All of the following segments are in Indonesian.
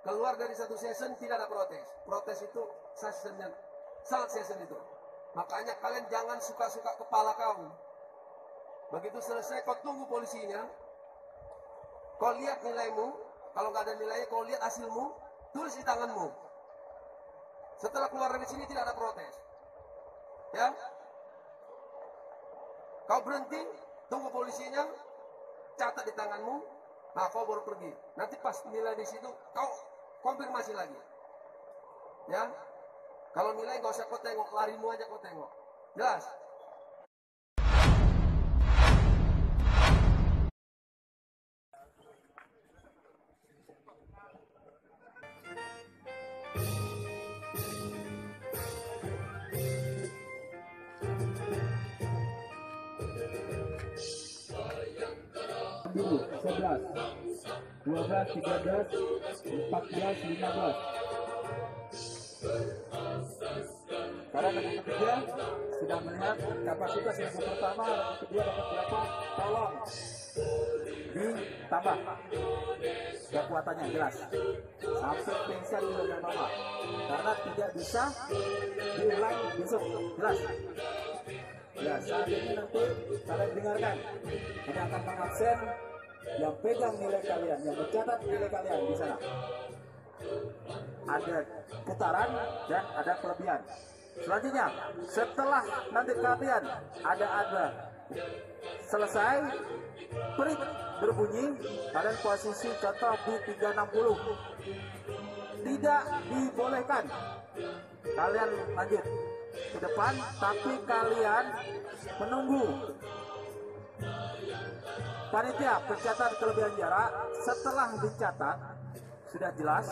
keluar dari satu session tidak ada protes. Protes itu sessionnya sangat session itu. Makanya kalian jangan suka-suka kepala kau. Begitu selesai kau tunggu polisinya. Kau lihat nilaimu. Kalau nggak ada nilainya, kau lihat hasilmu, tulis di tanganmu. Setelah keluar dari sini tidak ada protes. Ya. Kau berhenti, tunggu polisinya, catat di tanganmu, nah kau baru pergi. Nanti pas nilai di situ, kau konfirmasi lagi. Ya. Kalau nilai nggak usah kau tengok, larimu aja kau tengok. Jelas? Dulu 11, 12, 13, 14, 15. Para nomor ketiga sudah melihat kapasitas yang pertama, nomor kedua dapat berapa? Tolong ditambah kekuatannya jelas sampai pingsan di bagian bawah karena tidak bisa diulang besok. Jelas. Ya, saat ini nanti kalian dengarkan, ini akan mengabsen yang pegang nilai kalian, yang mencatat nilai kalian di sana. Ada putaran dan ada kelebihan. Selanjutnya, setelah nanti kalian ada selesai, perit berbunyi, kalian posisi contoh di 360. Tidak dibolehkan kalian lanjut ke depan, tapi kalian menunggu panitia pencatat kelebihan jarak. Setelah dicatat, sudah jelas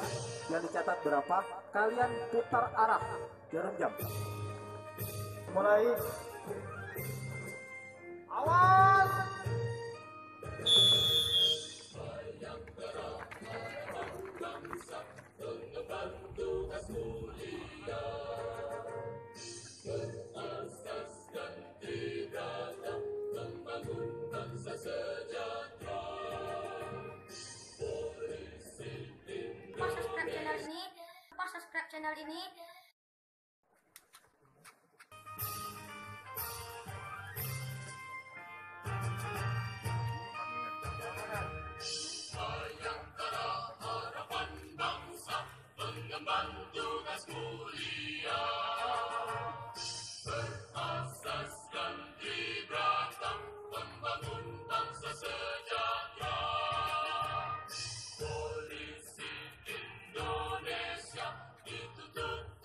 yang dicatat berapa, kalian putar arah jarum jam. Mulai. Awas. Berasaskan tiada membangun bangsa sejahtera. Polisi subscribe channel ini. Bayangkara harapan bangsa, pengemban tugas mulia. Berasaskan ibrata, membangun bangsa sejahtera. Polisi Indonesia dituntut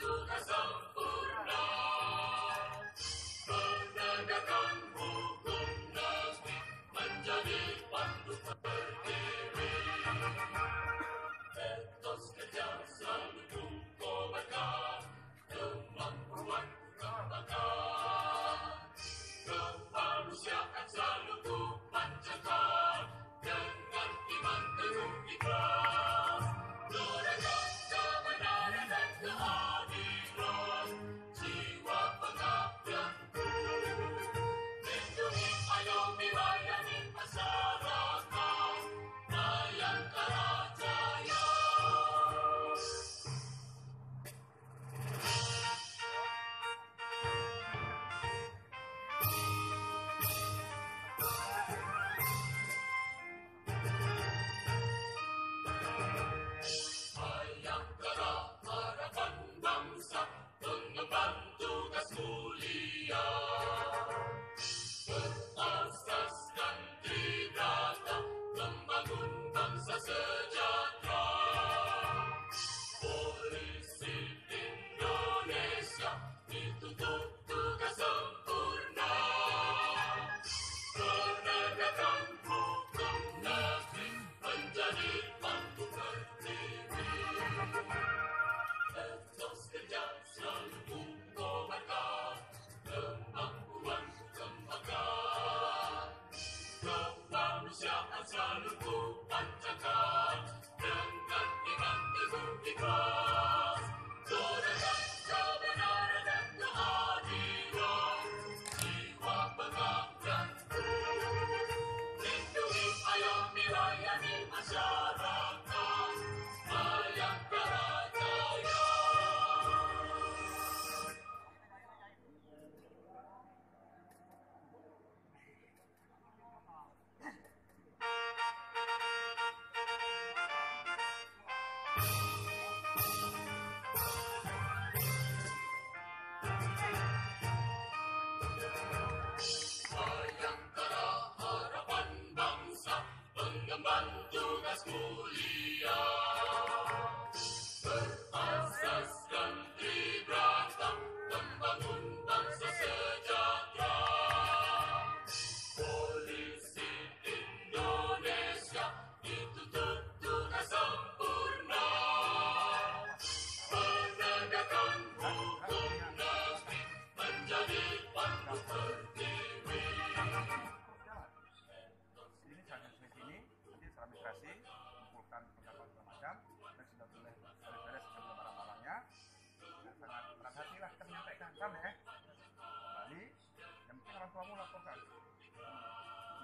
orang tuamu laporkan.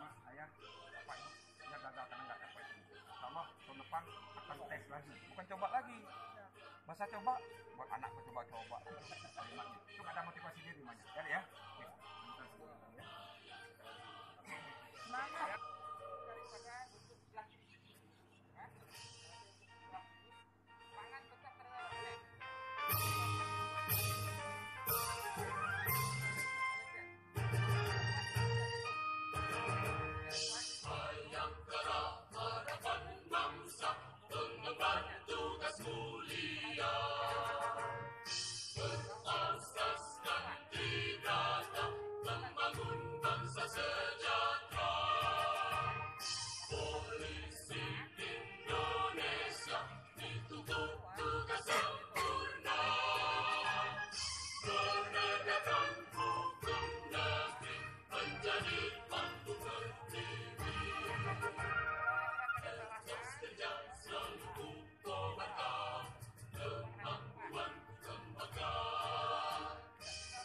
Mas, ayah, bapak itu ya gagal karena nggak dapat. Sama tahun depan akan tes lagi, bukan coba lagi. Masa coba, buat anakku coba-coba. Kalimatnya. Itu ada motivasi diri namanya. Jadi ya. Oke. Semangat. Daripada untuk lagi. Tangan tetap terleleh. Bayangkara harapan bangsa, pengemban tugas mulia. Berasaskan tribrata, membangun bangsa sejahtera. Polisi Indonesia dituntut tugas sempurna. Menegakkan hukum negeri menjadi mantu berdiri. Sejak selalu kobarkan kemampuan kembangkan.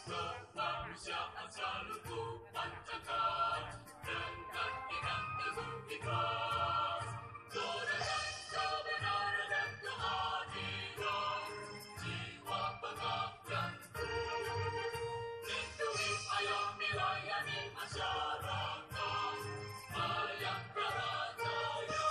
Kemanusiaan selalu ku panjatkan dengan ingat teguh ikhlas. Kedaulatan, kebenaran dan keadilan, jiwa pengabdianku. Lindungi, ayomi, layani masyarakat, Bayangkara Jaya.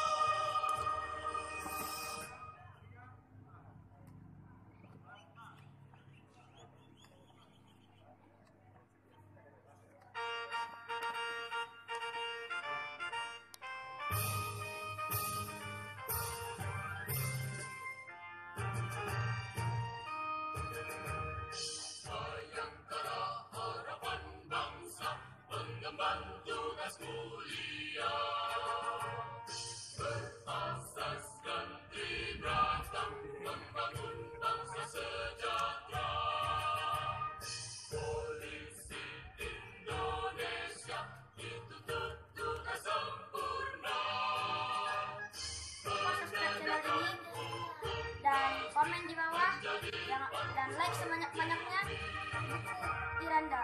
Bayangkara harapan bangsa, pengemban tugas mulia. Berasaskan tribrata, membangun bangsa sejahtera. Polisi Indonesia dituntut tugas sempurna. Subscribe channel ini dan komen di bawah dan like sebanyak-banyaknya buku Iranda.